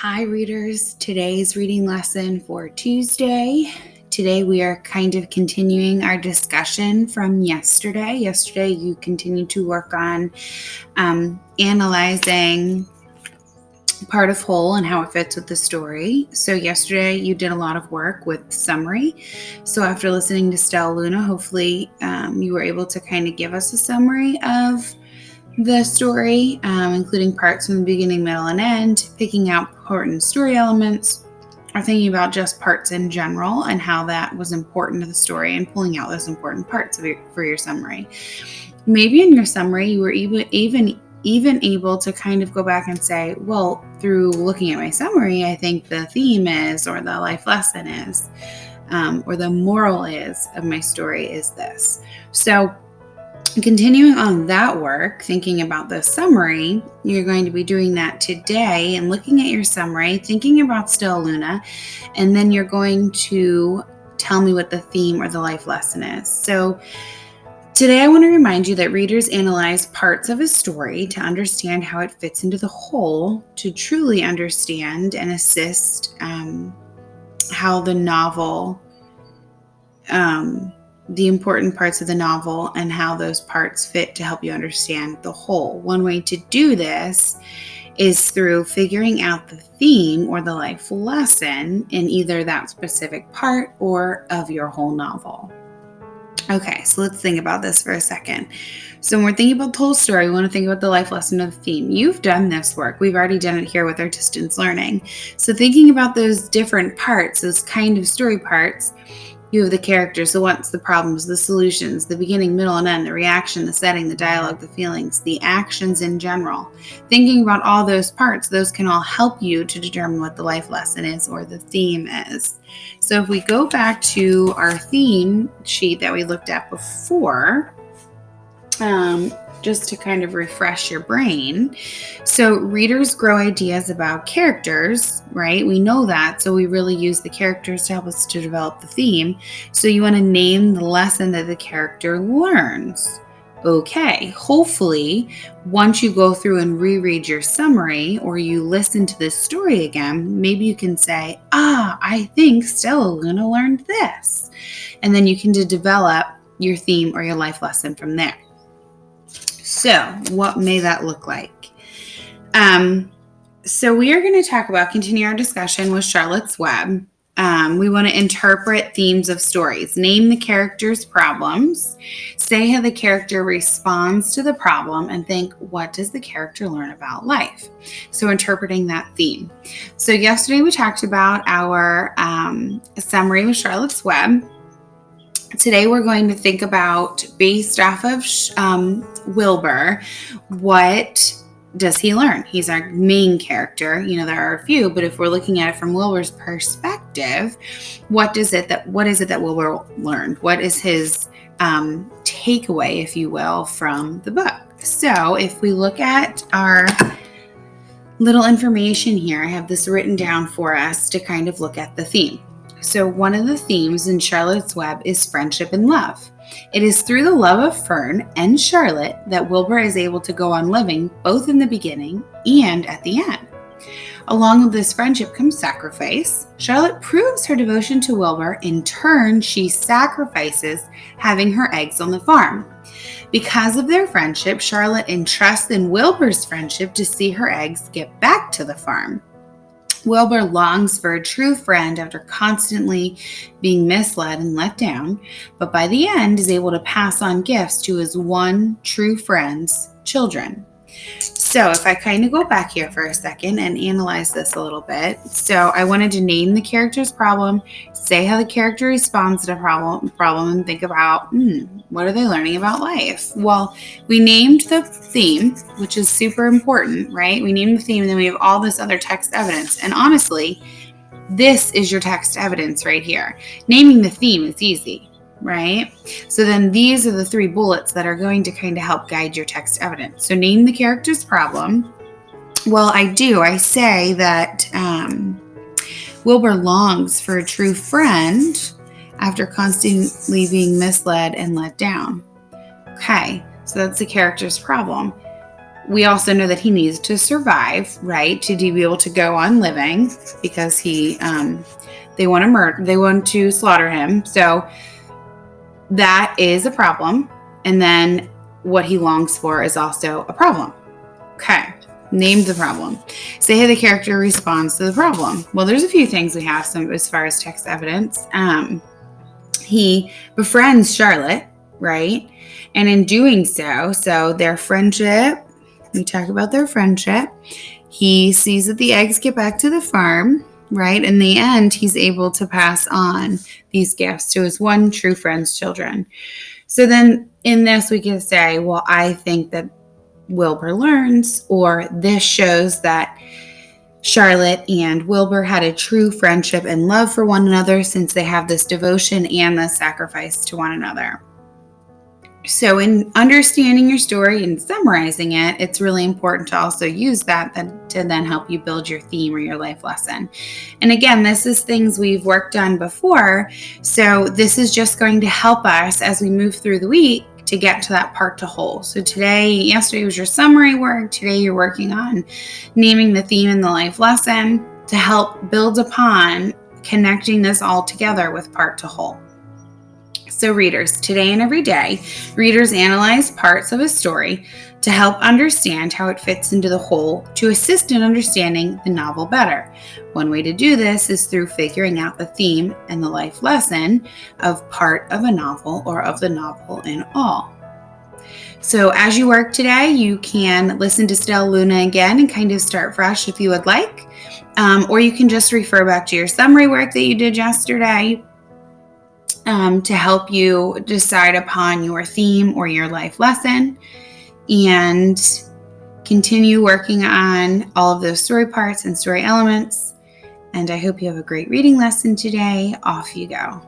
Hi, readers. Today's reading lesson for Tuesday. Today we are kind of continuing our discussion from yesterday. Yesterday you continued to work on analyzing part of whole and how it fits with the story. So yesterday you did a lot of work with summary. So after listening to Stella Luna, hopefully you were able to kind of give us a summary of the story, including parts from the beginning, middle, and end, picking out important story elements, or thinking about just parts in general and how that was important to the story and pulling out those important parts for your summary. Maybe in your summary, you were even able to kind of go back and say, well, through looking at my summary, I think the theme is, or the life lesson is, or the moral is of my story is this. So continuing on that work, thinking about the summary, you're going to be doing that today and looking at your summary, thinking about Stella Luna, and then you're going to tell me what the theme or the life lesson is. So today I want to remind you that readers analyze parts of a story to understand how it fits into the whole, to truly understand and assist how the novel the important parts of the novel and how those parts fit to help you understand the whole. One way to do this is through figuring out the theme or the life lesson in either that specific part or of your whole novel. Okay, so let's think about this for a second. So when we're thinking about the whole story, we want to think about the life lesson of the theme. You've done this work. We've already done it here with our distance learning. So thinking about those different parts, those kind of story parts, you have the characters, the wants, the problems, the solutions, the beginning, middle, and end, the reaction, the setting, the dialogue, the feelings, the actions in general. Thinking about all those parts, those can all help you to determine what the life lesson is or the theme is. So if we go back to our theme sheet that we looked at before, just to kind of refresh your brain. So readers grow ideas about characters, right? We know that. So we really use the characters to help us to develop the theme. So you want to name the lesson that the character learns. Okay, hopefully once you go through and reread your summary or you listen to this story again, maybe you can say, I think Stella Luna learned this. And then you can develop your theme or your life lesson from there. So what may that look like? So we are going to continue our discussion with Charlotte's Web. We want to interpret themes of stories. Name the character's problems. Say how the character responds to the problem and think, what does the character learn about life? So interpreting that theme. So yesterday we talked about our summary with Charlotte's Web. Today we're going to think about, based off of Wilbur, what does he learn? He's our main character. You know, there are a few, but if we're looking at it from Wilbur's perspective, what is it that Wilbur learned? What is his takeaway, if you will, from the book? So if we look at our little information here, I have this written down for us to kind of look at the theme. So one of the themes in Charlotte's Web is friendship and love. It is through the love of Fern and Charlotte that Wilbur is able to go on living, both in the beginning and at the end. Along with this friendship comes sacrifice. Charlotte proves her devotion to Wilbur. In turn, she sacrifices having her eggs on the farm. Because of their friendship, Charlotte entrusts in Wilbur's friendship to see her eggs get back to the farm. Wilbur longs for a true friend after constantly being misled and let down, but by the end is able to pass on gifts to his one true friend's children. So if I kind of go back here for a second and analyze this a little bit. So I wanted to name the character's problem, say how the character responds to the problem and think about, what are they learning about life? Well, we named the theme, which is super important, right? We named the theme and then we have all this other text evidence. And honestly, this is your text evidence right here. Naming the theme is easy, right? So then these are the 3 bullets that are going to kind of help guide your text evidence. So name the character's problem. Well, I say that Wilbur longs for a true friend after constantly being misled and let down. Okay, so that's the character's problem. we also know that he needs to survive, right, to be able to go on living, because they want to slaughter him. So that is a problem. And then what he longs for is also a problem. Okay, name the problem. Say how the character responds to the problem. Well, there's a few things we have as far as text evidence. He befriends Charlotte, right? And in doing so their friendship, we talk about their friendship. He sees that the eggs get back to the farm, right? In the end, he's able to pass on these gifts to his one true friend's children. So then in this, we can say, well, I think that Wilbur learns, or this shows that Charlotte and Wilbur had a true friendship and love for one another, since they have this devotion and this sacrifice to one another. So in understanding your story and summarizing it, it's really important to also use that to then help you build your theme or your life lesson. And again, this is things we've worked on before. So this is just going to help us as we move through the week to get to that part to whole. So yesterday was your summary work. Today you're working on naming the theme and the life lesson to help build upon connecting this all together with part to whole. So readers, today and every day, readers analyze parts of a story to help understand how it fits into the whole, to assist in understanding the novel better. One way to do this is through figuring out the theme and the life lesson of part of a novel or of the novel in all. So as you work today, you can listen to Stellaluna again and kind of start fresh if you would like, or you can just refer back to your summary work that you did yesterday, to help you decide upon your theme or your life lesson, and continue working on all of those story parts and story elements. And I hope you have a great reading lesson today. Off you go.